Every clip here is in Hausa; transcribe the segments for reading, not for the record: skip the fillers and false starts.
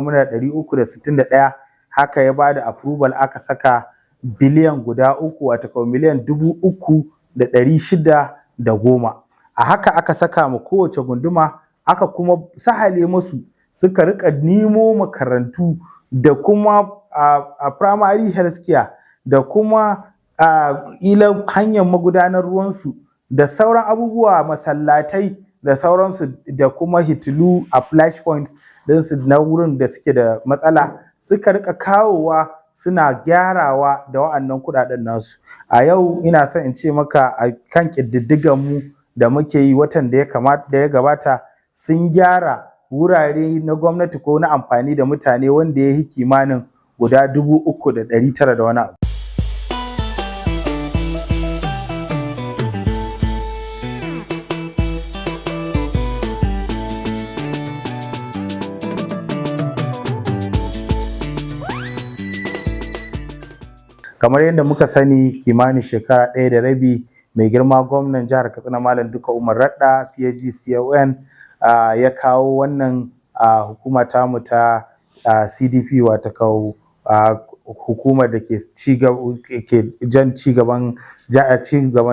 muna 361 haka ya bada approval aka saka biliyan guda 3 wato miliyan 3,610. A haka aka saka ma kowace gunduma aka kuma sahale musu suka rika nemo makarantu da kuma a primary health care da kuma ila hanyar magudanar ruwansu da sauran abubuwa masallatai da sauransu da kuma hitilu a flash points ɗinsu na wurin da suke da matsala suka rika kawowa suna gyarawa da wa'annan kuɗaɗen nasu. A yau ina son in ce maka a kan ƙididdigan mu da muke yi watan da ya gabata sun gyara wurare na gwamnati ko na amfani da mutane wanda ya yi kimanin guda 3,900 da wani abu. Kamar yadda muka sani kimanin shekara 1 da rabi mai girma gwamnan jihar Katsina Malam Duka Umar Radda PhD CON ya kawo wannan hukuma tamu ta CDP wato hukumar da ke jan cigaban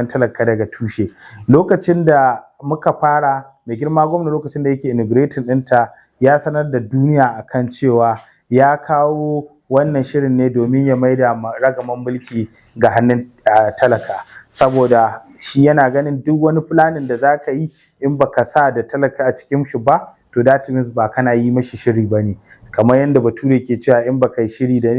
talaka daga tushe. Lokacin da muka fara mai girma gwamna lokacin da yake inaugurating ɗinta ya sanar da duniya akan cewa ya kawo wannan shirin ne domin ya maida ragaman mulki ga hannun talaka, saboda shi yana ganin duk wani planning da za ka yi in baka sa da talaka a cikin shi ba to that means ba kana yi mashi shiri ba ne. Kamar yadda bature ke cewa in baka yi shiri da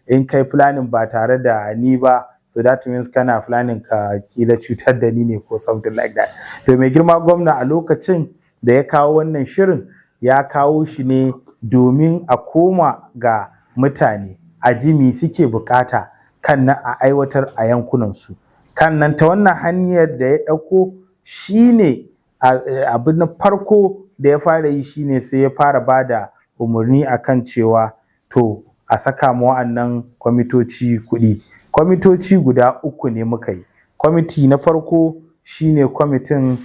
in kai planning ba tare da ni ba, so that means kana planning ka kila cutar da ni ne ko something like that. To mai girma gwamna a lokacin da ya kawo wannan shirin ya kawo shi ne domin a koma ga mutane a ji me suke bukata kan nan a aiwatar a yankunansu. Kan nan ta wannan hanyar da ya ɗauko shine abin na farko da ya fara yi shine sai ya fara bada umarni akan cewa to a saka ma wa'annan kwamitoci kuɗi. Kwamitoci guda 3 ne muka yi. Kwamiti na farko shine kwamitin